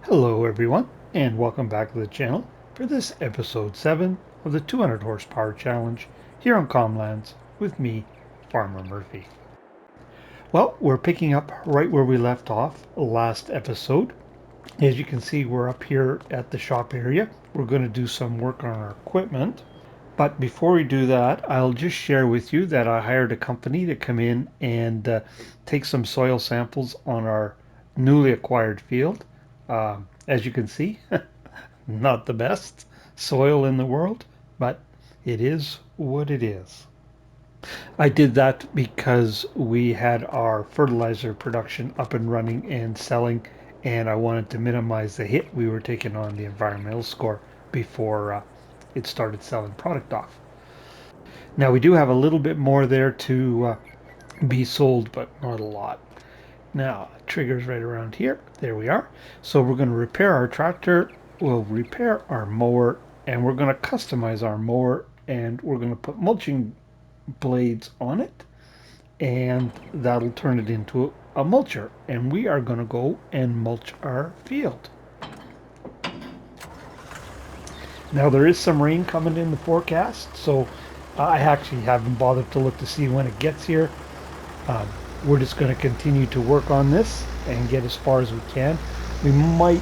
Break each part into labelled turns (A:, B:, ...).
A: Hello everyone, and welcome back to the channel for this episode 7 of the 200 horsepower challenge here on Comlands with me, Farmer Murphy. Well, we're picking up right where we left off last episode. As you can see, we're up here at the shop area. We're going to do some work on our equipment. But before we do that, I'll just share with you that I hired a company to come in and take some soil samples on our newly acquired field. As you can see, not the best soil in the world, but it is what it is. I did that because we had our fertilizer production up and running and selling, and I wanted to minimize the hit we were taking on the environmental score before it started selling product off. Now we do have a little bit more there to be sold, but not a lot. Now, trigger's right around here. There we are. So we're going to repair our tractor. We'll repair our mower, and we're going to customize our mower, and we're going to put mulching blades on it, and that'll turn it into a mulcher. And we are going to go and mulch our field. Now there is some rain coming in the forecast, so I actually haven't bothered to look to see when it gets here. Um, we're just going to continue to work on this and get as far as we can. We might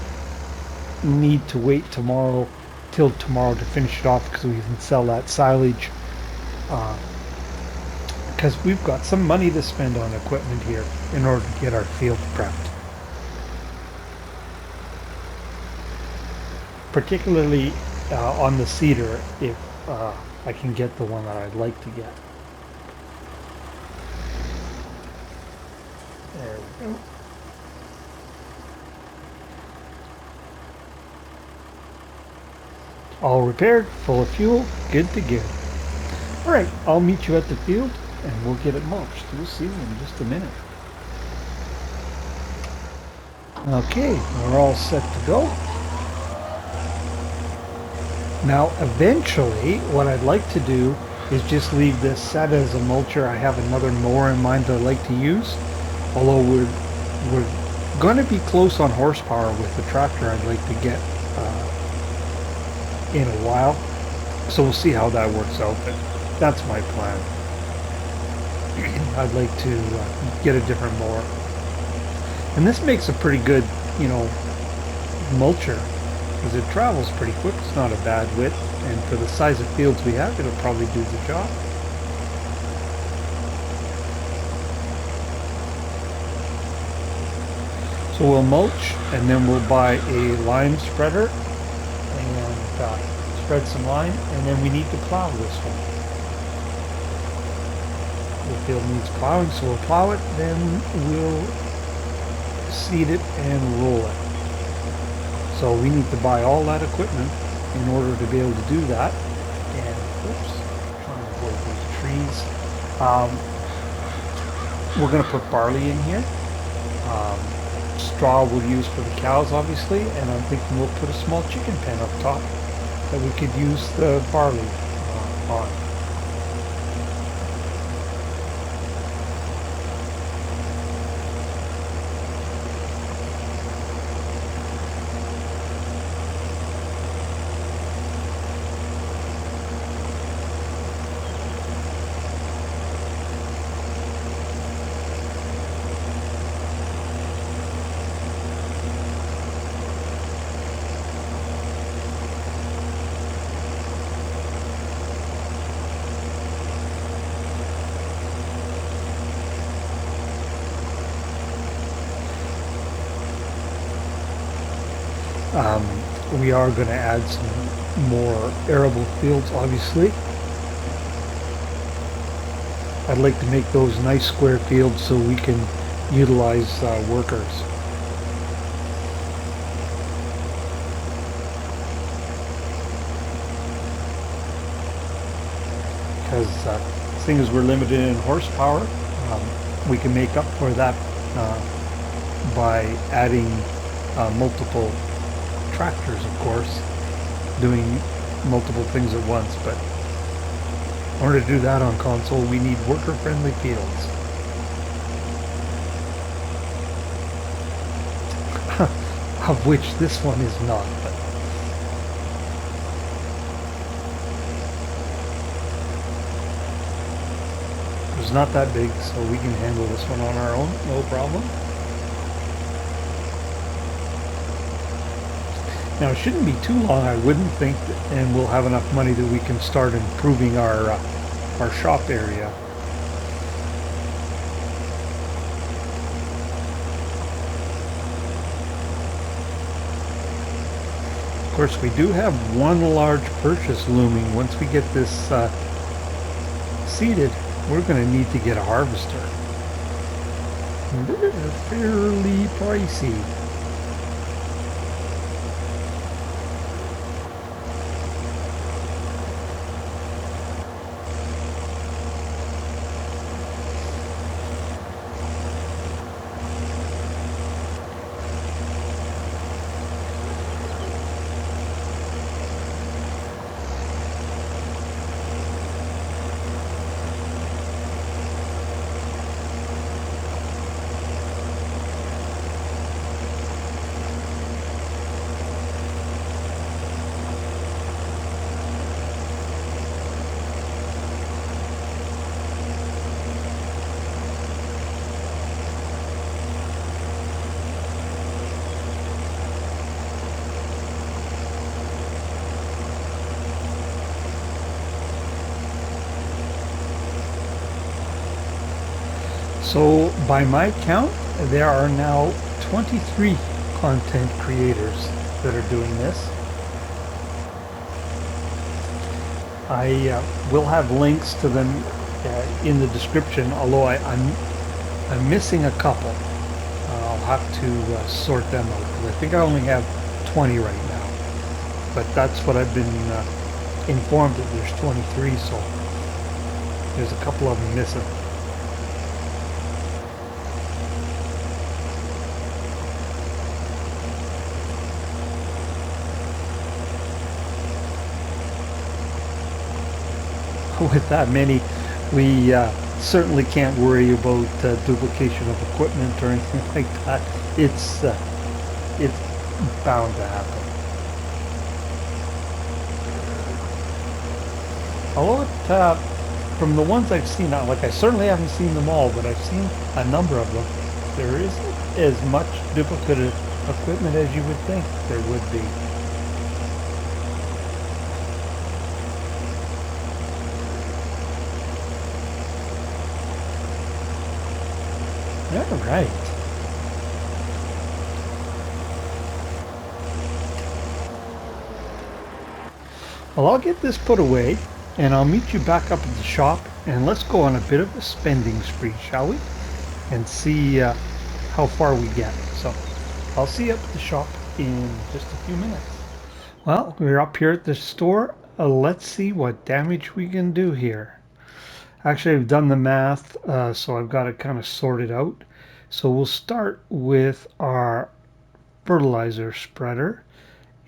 A: need to wait till tomorrow to finish it off because we can sell that silage. Because we've got some money to spend on equipment here in order to get our field prepped. Particularly on the cedar, if I can get the one that I'd like to get. There we go. All repaired, full of fuel, good to go. Alright, I'll meet you at the field and we'll get it mulched. We'll see in just a minute. Okay, we're all set to go. Now eventually what I'd like to do is just leave this set as a mulcher. I have another mower in mind that I'd like to use. Although we're going to be close on horsepower with the tractor I'd like to get in a while. So we'll see how that works out, but that's my plan. I'd like to get a different mower. And this makes a pretty good, mulcher because it travels pretty quick. It's not a bad width, and for the size of fields we have, it'll probably do the job. So we'll mulch, and then we'll buy a lime spreader and spread some lime, and then we need to plow this one. The field needs plowing, so we'll plow it, then we'll seed it and roll it. So we need to buy all that equipment in order to be able to do that. And oops, trying to avoid these trees. We're going to put barley in here. Straw we'll use for the cows, obviously, and I'm thinking we'll put a small chicken pen up top that we could use the barley on. We are going to add some more arable fields, obviously. I'd like to make those nice square fields so we can utilize workers. Because seeing as we're limited in horsepower, we can make up for that by adding multiple tractors, of course, doing multiple things at once, but in order to do that on console, we need worker-friendly fields. of which this one is not. But it's not that big, so we can handle this one on our own, no problem. Now it shouldn't be too long, I wouldn't think, and we'll have enough money that we can start improving our shop area. Of course, we do have one large purchase looming. Once we get this seeded, we're going to need to get a harvester. They're fairly pricey. So by my count, there are now 23 content creators that are doing this. I will have links to them in the description, although I'm missing a couple. I'll have to sort them out, because I think I only have 20 right now. But that's what I've been informed, that there's 23, so there's a couple of them missing. With that many, we certainly can't worry about duplication of equipment or anything like that. It's bound to happen. Although from the ones I've seen, like I certainly haven't seen them all, but I've seen a number of them. There isn't as much duplicate equipment as you would think there would be. All right. Well, I'll get this put away, and I'll meet you back up at the shop, and let's go on a bit of a spending spree, shall we? And see how far we get. So I'll see you up at the shop in just a few minutes. Well, we're up here at the store. Let's see what damage we can do here. Actually, I've done the math, so I've got it kind of sorted out. So we'll start with our fertilizer spreader,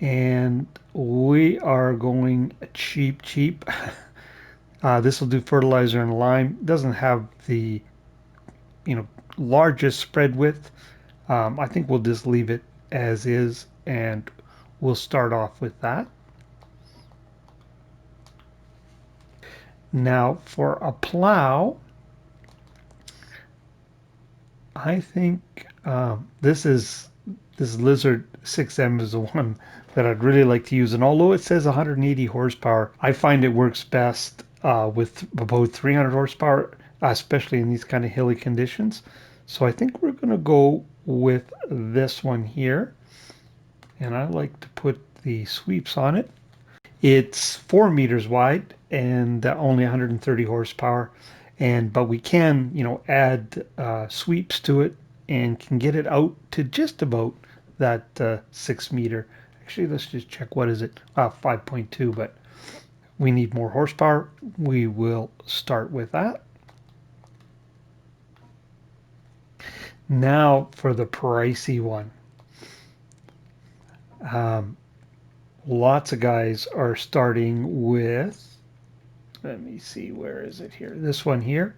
A: and we are going cheap. This will do fertilizer and lime. Doesn't have the largest spread width. I think we'll just leave it as is, and we'll start off with that. Now for a plow, I think this Lizard 6M is the one that I'd really like to use. And although it says 180 horsepower, I find it works best with about 300 horsepower, especially in these kind of hilly conditions. So I think we're going to go with this one here. And I like to put the sweeps on it. It's 4 meters wide and only 130 horsepower. But we can, add sweeps to it and can get it out to just about that 6 meter. Actually, let's just check. What is it? 5.2, but we need more horsepower. We will start with that. Now for the pricey one. Lots of guys are starting with, let me see, where is it here? This one here,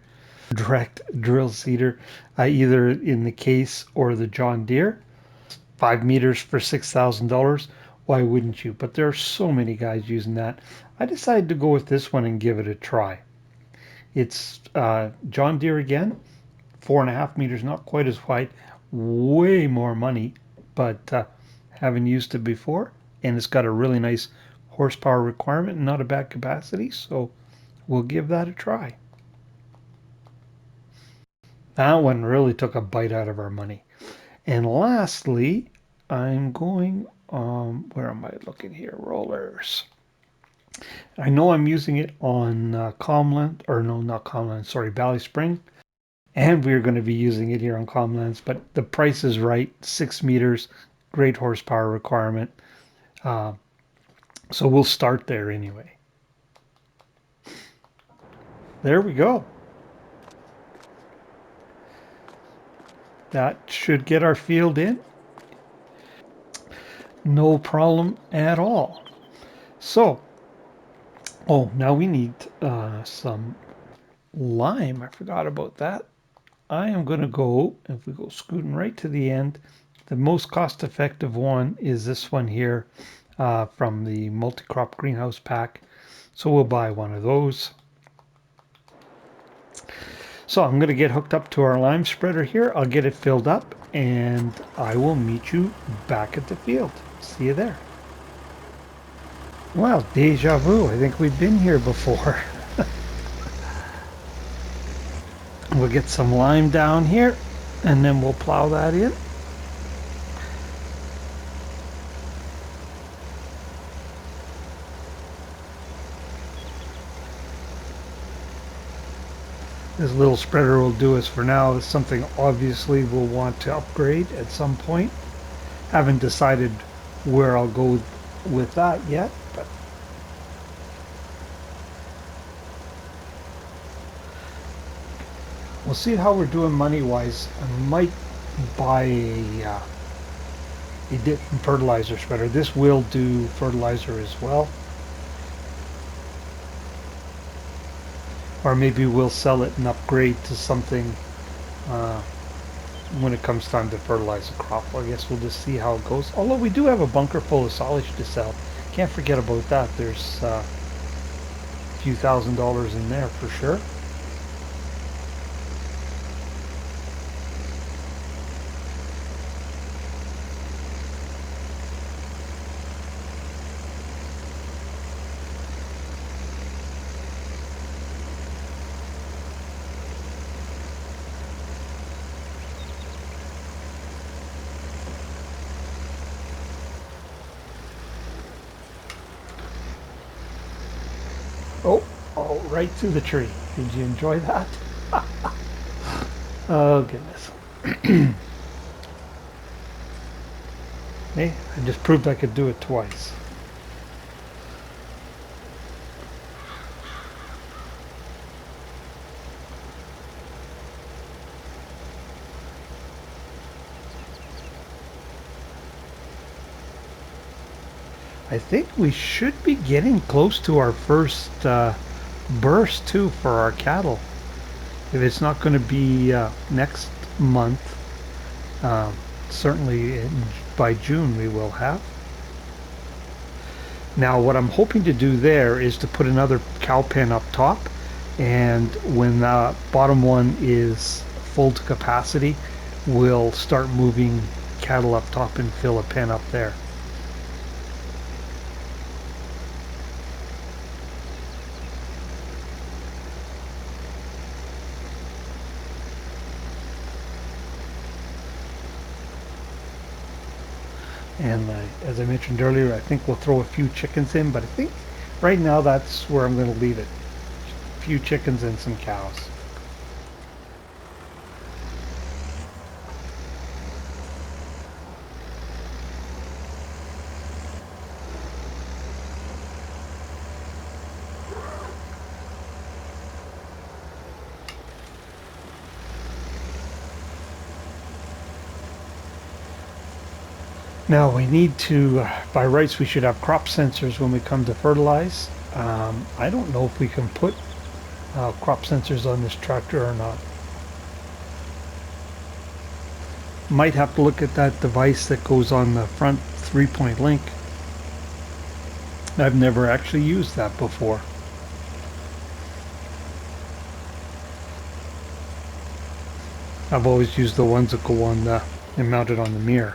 A: direct drill seeder, either in the case or the John Deere. 5 meters for $6,000. Why wouldn't you? But there are so many guys using that. I decided to go with this one and give it a try. It's John Deere again, 4.5 meters, not quite as wide, way more money, but haven't used it before, and it's got a really nice horsepower requirement and not a bad capacity, so we'll give that a try. That one really took a bite out of our money. And lastly, I'm going, where am I looking here? Rollers. I know I'm using it on Comland, or no, not Comland, sorry, Valley Spring. And we're going to be using it here on Comlands, but the price is right. 6 meters, great horsepower requirement. Uh, so we'll start there anyway. There we go. That should get our field in. No problem at all. So, oh, now we need some lime. I forgot about that. I am going to go, if we go scooting right to the end, the most cost-effective one is this one here from the multi-crop greenhouse pack. So we'll buy one of those. So I'm going to get hooked up to our lime spreader here. I'll get it filled up and I will meet you back at the field. See you there. Well, deja vu. I think we've been here before. We'll get some lime down here and then we'll plow that in. This little spreader will do us for now. It's something obviously we'll want to upgrade at some point. Haven't decided where I'll go with that yet, but we'll see how we're doing money-wise. I might buy a different fertilizer spreader. This will do fertilizer as well. Or maybe we'll sell it and upgrade to something when it comes time to fertilize the crop. Well, I guess we'll just see how it goes. Although we do have a bunker full of silage to sell. Can't forget about that. There's a few $1,000s in there for sure. Oh, right through the tree. Did you enjoy that? Oh, goodness. Hey, I just proved I could do it twice. I think we should be getting close to our first burst too for our cattle. If it's not going to be next month, certainly by June we will have. Now what I'm hoping to do there is to put another cow pen up top, and when the bottom one is full to capacity, we'll start moving cattle up top and fill a pen up there. And as I mentioned earlier, I think we'll throw a few chickens in, but I think right now that's where I'm going to leave it. A few chickens and some cows. Now we need to, by rights, we should have crop sensors when we come to fertilize. I don't know if we can put crop sensors on this tractor or not. Might have to look at that device that goes on the front 3-point link. I've never actually used that before. I've always used the ones that go on the and mounted on the mirror.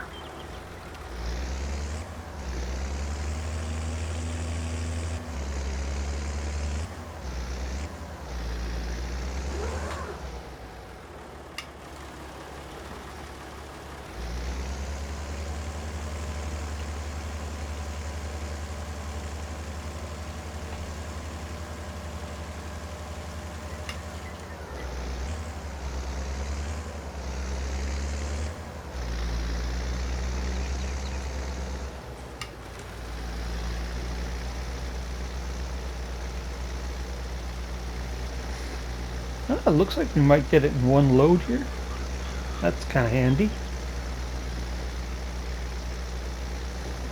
A: It looks like we might get it in one load here. That's kind of handy.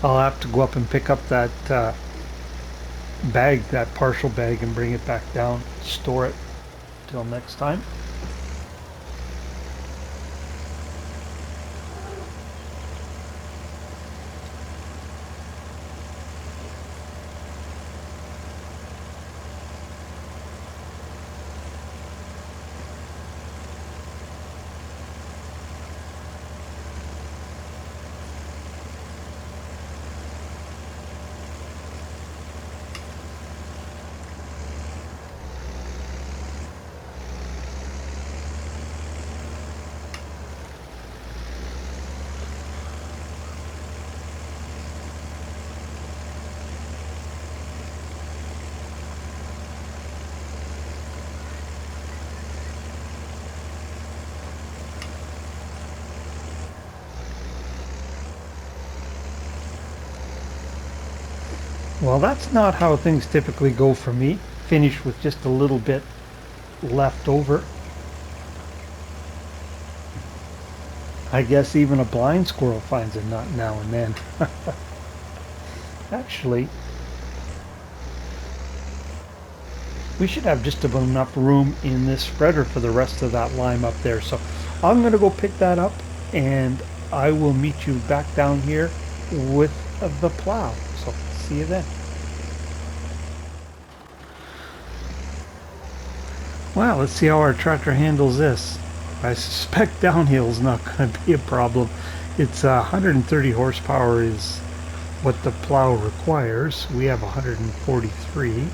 A: I'll have to go up and pick up that bag, that partial bag, and bring it back down, store it till next time. Well, that's not how things typically go for me. Finish with just a little bit left over. I guess even a blind squirrel finds a nut now and then. Actually, we should have just about enough room in this spreader for the rest of that lime up there. So I'm going to go pick that up, and I will meet you back down here with the plow. So see you then. Well, let's see how our tractor handles this. I suspect downhill is not going to be a problem. It's 130 horsepower is what the plow requires. We have 143.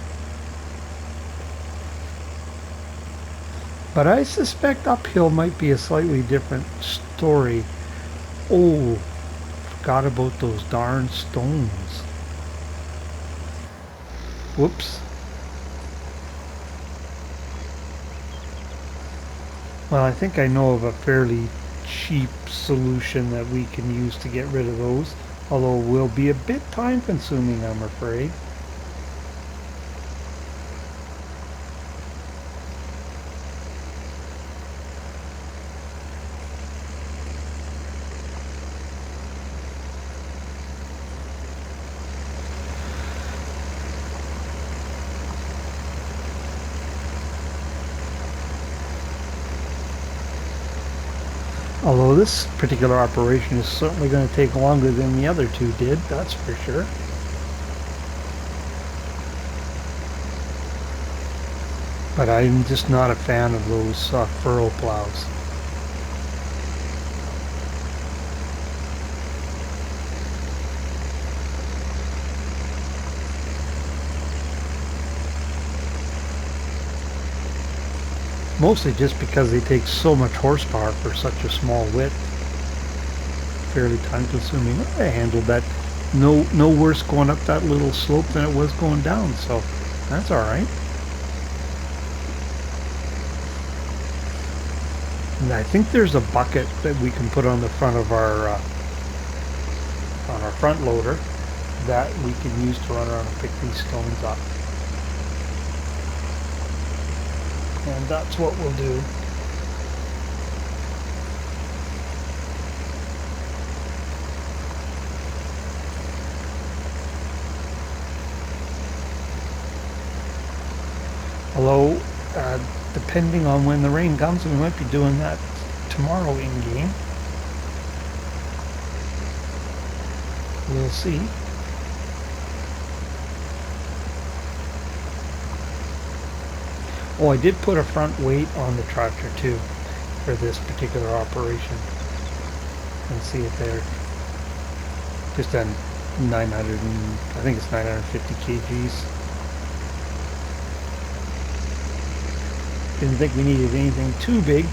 A: But I suspect uphill might be a slightly different story. Oh, forgot about those darn stones. Whoops. Well, I think I know of a fairly cheap solution that we can use to get rid of those, although it will be a bit time consuming, I'm afraid. Although this particular operation is certainly going to take longer than the other two did, that's for sure. But I'm just not a fan of those furrow plows. Mostly just because they take so much horsepower for such a small width. Fairly time consuming. I handled that no worse going up that little slope than it was going down, so that's alright. And I think there's a bucket that we can put on the front of our front loader that we can use to run around and pick these stones up. And that's what we'll do. Although, depending on when the rain comes, we might be doing that tomorrow in game. we'll see. Oh, I did put a front weight on the tractor too for this particular operation. You can see it there. Just on 900 and I think it's 950 kgs. Didn't think we needed anything too big.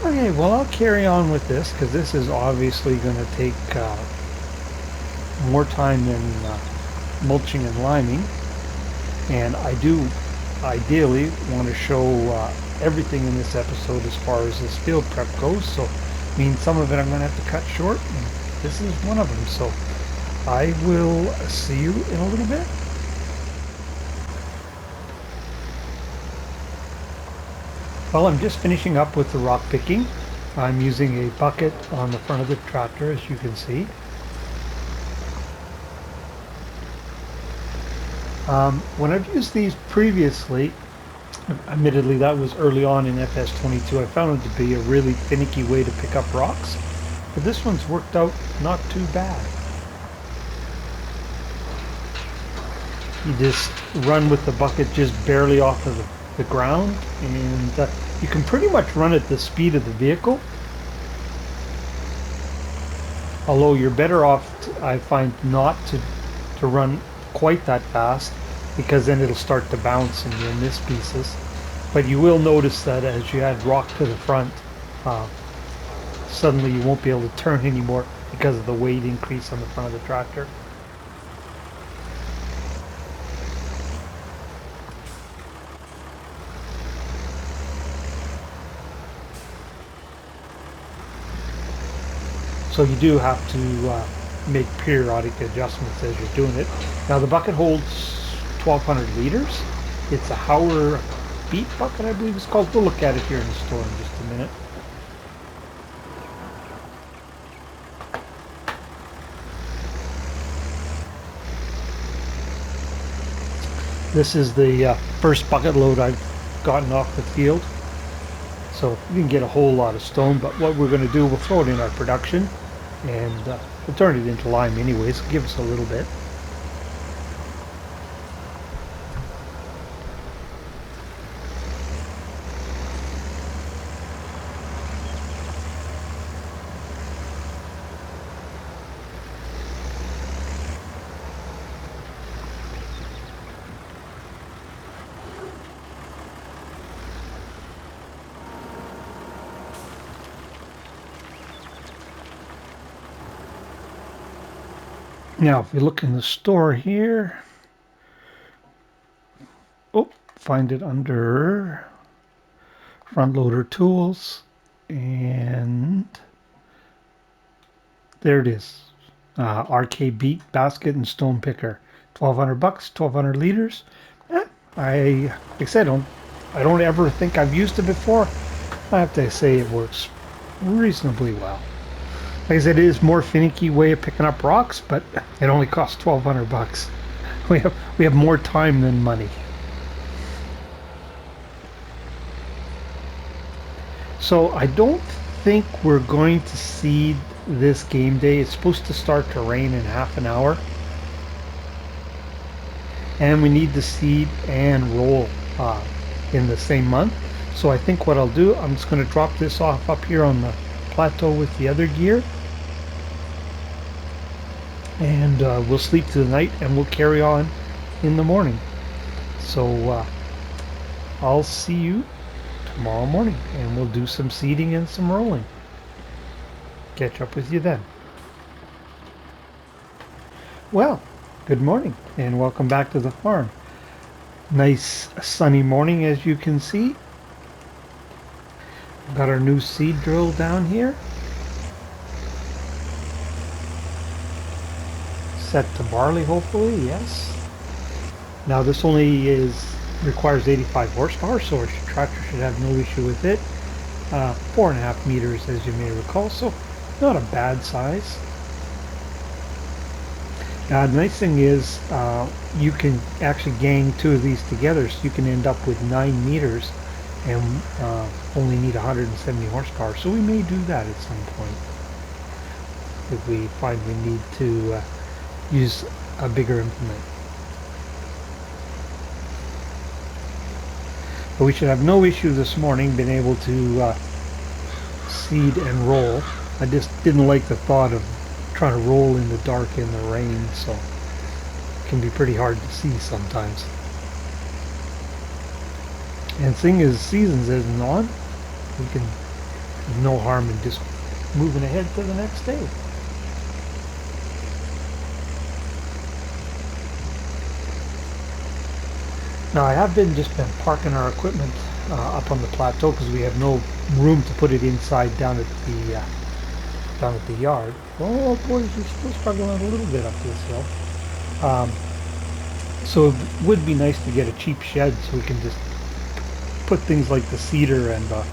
A: Okay, well, I'll carry on with this because this is obviously going to take more time than mulching and liming, and I do ideally want to show everything in this episode as far as this field prep goes, so I mean some of it I'm going to have to cut short, and this is one of them, so I will see you in a little bit. Well, I'm just finishing up with the rock picking. I'm using a bucket on the front of the tractor, as you can see. When I've used these previously, admittedly that was early on in FS22, I found it to be a really finicky way to pick up rocks, but this one's worked out not too bad. You just run with the bucket just barely off of the ground, and you can pretty much run at the speed of the vehicle, although you're better off, I find, not to run quite that fast, because then it'll start to bounce and you'll miss pieces. But you will notice that as you add rock to the front, suddenly you won't be able to turn anymore because of the weight increase on the front of the tractor. So you do have to make periodic adjustments as you're doing it. Now the bucket holds 1,200 liters. It's a Hauer Beat bucket, I believe it's called. We'll look at it here in the store in just a minute. This is the first bucket load I've gotten off the field. So you can get a whole lot of stone, but what we're going to do, we'll throw it in our production, and we'll turn it into lime anyways, give us a little bit. Now, if you look in the store here, find it under front loader tools, and there it is. RK Beat basket and stone picker, 1,200 bucks, 1,200 liters. Like I said, I don't ever think I've used it before. I have to say it works reasonably well. Like I said, it is more finicky way of picking up rocks, but it only costs 1,200 bucks. We have more time than money. So I don't think we're going to seed this game day. It's supposed to start to rain in half an hour, and we need to seed and roll in the same month. So I think what I'll do, I'm just going to drop this off up here on the plateau with the other gear, and we'll sleep through the night and we'll carry on in the morning. So I'll see you tomorrow morning, and we'll do some seeding and some rolling. Catch up with you then. Well, good morning and welcome back to the farm. Nice sunny morning, as you can see. Got our new seed drill down here, set to barley, hopefully. Yes. Now this only requires 85 horsepower, so our tractor should have no issue with it. 4.5 meters, as you may recall, so not a bad size. The nice thing is you can actually gang two of these together, so you can end up with 9 meters and only need 170 horsepower. So we may do that at some point if we find we need to use a bigger implement. But we should have no issue this morning being able to seed and roll. I just didn't like the thought of trying to roll in the dark in the rain, so it can be pretty hard to see sometimes. And seeing as seasons isn't on, we can, there's no harm in just moving ahead to the next day. Now I have just been parking our equipment up on the plateau because we have no room to put it inside down at the yard. Oh boys, we're still struggling a little bit up this hill. So it would be nice to get a cheap shed so we can just put things like the cedar and the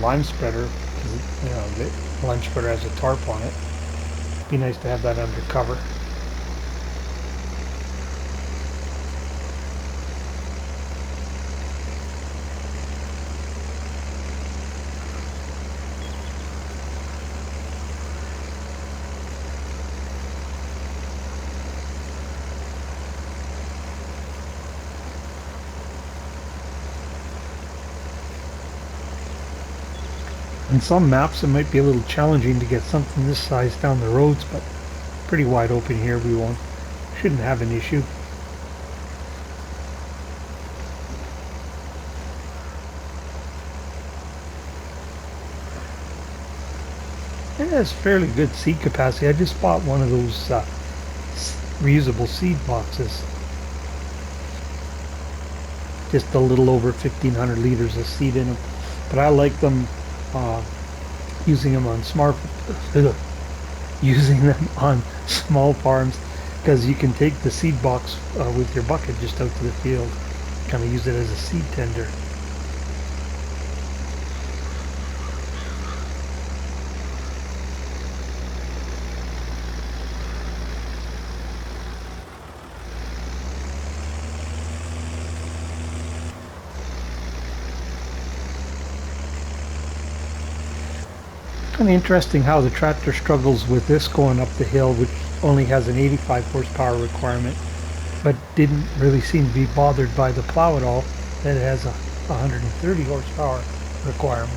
A: lime spreader. You know, the lime spreader has a tarp on it. Be nice to have that under cover. In some maps it might be a little challenging to get something this size down the roads, but pretty wide open here we shouldn't have an issue. It has fairly good seed capacity. I just bought one of those reusable seed boxes. Just a little over 1,500 liters of seed in them, but I like them using them on small farms because you can take the seed box with your bucket just out to the field, kind of use it as a seed tender. Kind of interesting how the tractor struggles with this going up the hill, which only has an 85 horsepower requirement, but didn't really seem to be bothered by the plow at all, that it has a 130 horsepower requirement.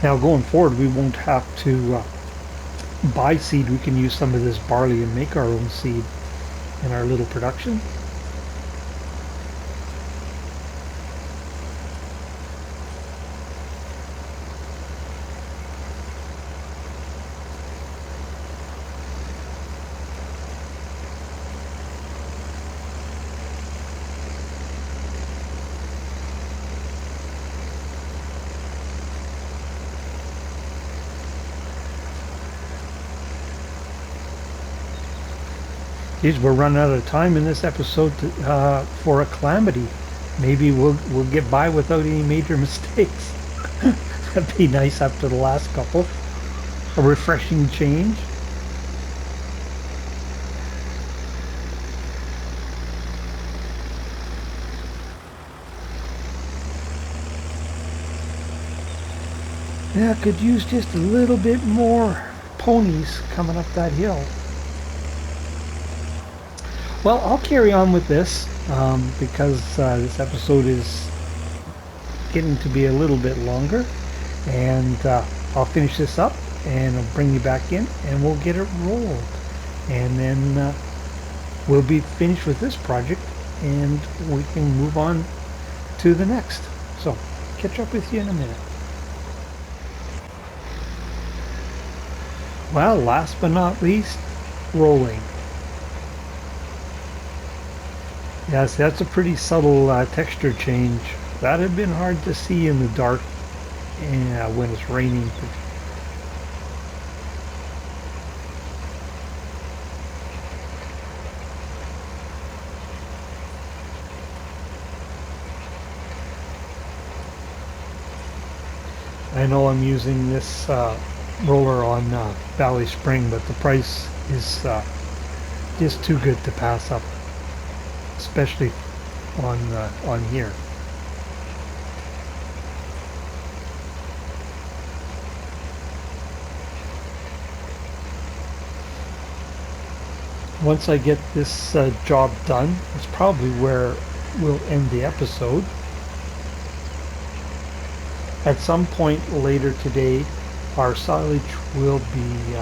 A: Now going forward we won't have to buy seed. We can use some of this barley and make our own seed in our little production. Geez, we're running out of time in this episode for a calamity. Maybe we'll get by without any major mistakes. That'd be nice after the last couple. A refreshing change. Yeah, could use just a little bit more ponies coming up that hill. Well, I'll carry on with this because this episode is getting to be a little bit longer, and I'll finish this up and I'll bring you back in and we'll get it rolled, and then we'll be finished with this project and we can move on to the next. So catch up with you in a minute. Well, last but not least, rolling. Yes, that's a pretty subtle texture change. That had been hard to see in the dark when it's raining. I know I'm using this roller on Valley Spring, but the price is just too good to pass up, especially on here. Once I get this job done, it's probably where we'll end the episode. At some point later today, our silage will be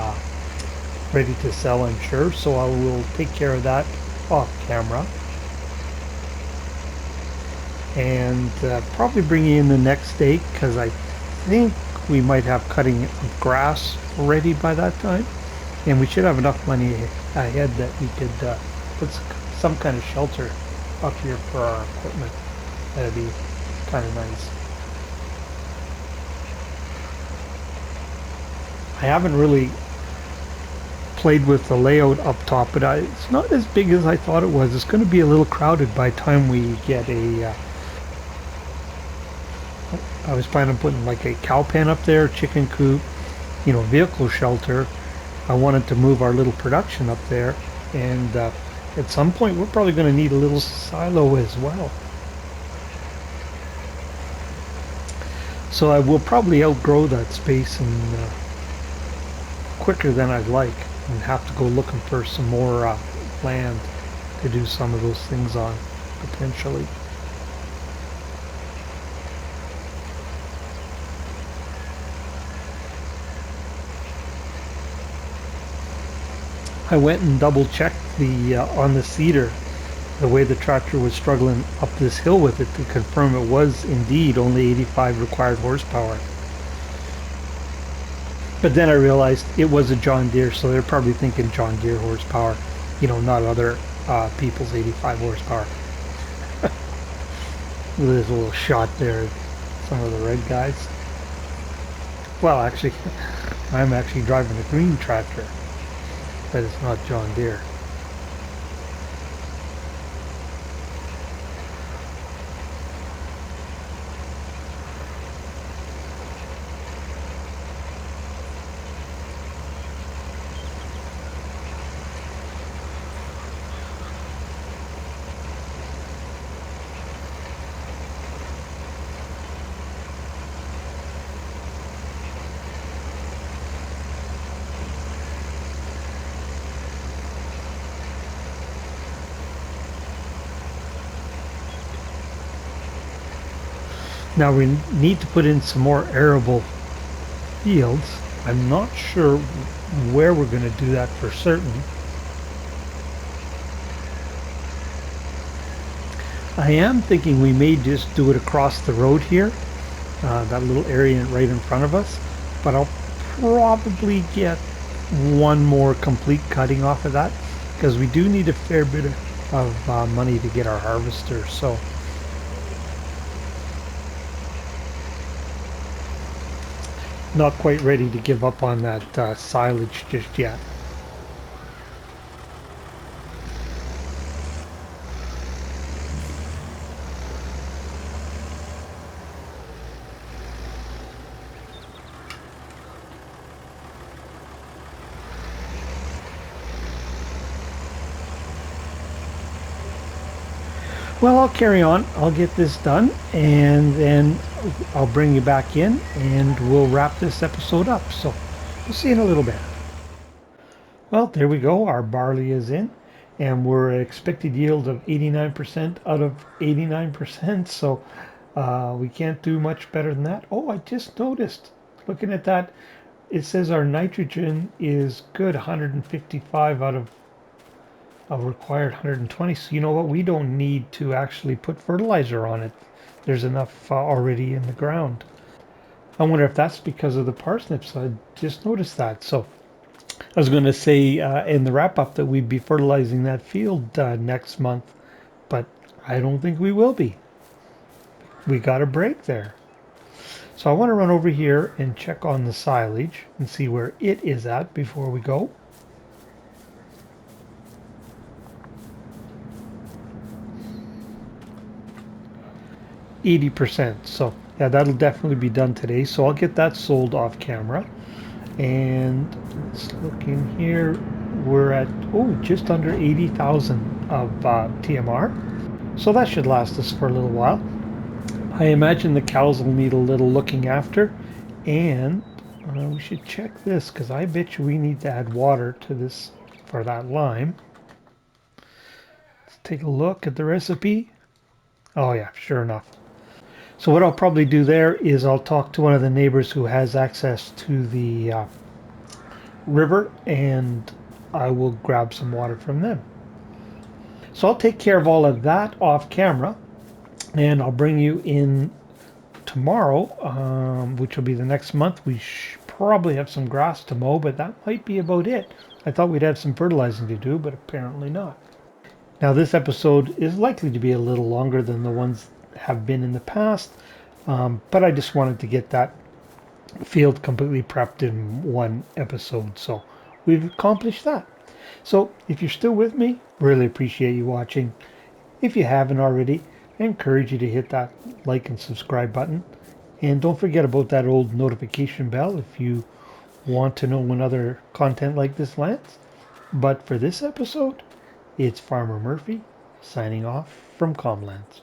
A: ready to sell, I'm sure, so I will take care of that off camera. And probably bring you in the next day, because I think we might have cutting of grass ready by that time. And we should have enough money ahead that we could put some kind of shelter up here for our equipment. That'd be kind of nice. I haven't really played with the layout up top, but it's not as big as I thought it was. It's going to be a little crowded by the time we get a... I was planning on putting like a cow pen up there, chicken coop, you know, vehicle shelter. I wanted to move our little production up there, and at some point we're probably going to need a little silo as well. So I will probably outgrow that space and quicker than I'd like, and have to go looking for some more land to do some of those things on, potentially. I went and double checked the on the seeder, the way the tractor was struggling up this hill with it, to confirm it was indeed only 85 required horsepower. But then I realized it was a John Deere, so they're probably thinking John Deere horsepower, you know, not other people's 85 horsepower. There's a little shot there, some of the red guys. Well, actually, I'm actually driving a green tractor. That is not John Deere. Now we need to put in some more arable fields. I'm not sure where we're going to do that for certain. I am thinking we may just do it across the road here, that little area right in front of us, but I'll probably get one more complete cutting off of that, because we do need a fair bit of money to get our harvester. So not quite ready to give up on that silage just yet. Well, I'll carry on. I'll get this done, and then I'll bring you back in, and we'll wrap this episode up. So we'll see you in a little bit. Well, there we go. Our barley is in, and we're at expected yield of 89% out of 89%. So we can't do much better than that. Oh, I just noticed, looking at that, it says our nitrogen is good, 155 out of required 120. So you know what? We don't need to actually put fertilizer on it. There's enough already in the ground. I wonder if that's because of the parsnips. I just noticed that. So I was going to say in the wrap up that we'd be fertilizing that field next month, but I don't think we will be. We got a break there. So I want to run over here and check on the silage and see where it is at before we go. 80%. So yeah, that'll definitely be done today. So I'll get that sold off camera. And let's look in here. We're at, oh, just under 80,000 of TMR. So that should last us for a little while. I imagine the cows will need a little looking after. And we should check this because I bet you we need to add water to this for that lime. Let's take a look at the recipe. Oh yeah, sure enough. So what I'll probably do there is I'll talk to one of the neighbors who has access to the river, and I will grab some water from them. So I'll take care of all of that off camera, and I'll bring you in tomorrow, which will be the next month. We probably have some grass to mow, but that might be about it. I thought we'd have some fertilizing to do, but apparently not. Now this episode is likely to be a little longer than the ones have been in the past, but I just wanted to get that field completely prepped in one episode. So we've accomplished that. So if you're still with me, really appreciate you watching. If you haven't already, I encourage you to hit that like and subscribe button. And don't forget about that old notification bell if you want to know when other content like this lands. But for this episode, it's Farmer Murphy signing off from Comlands.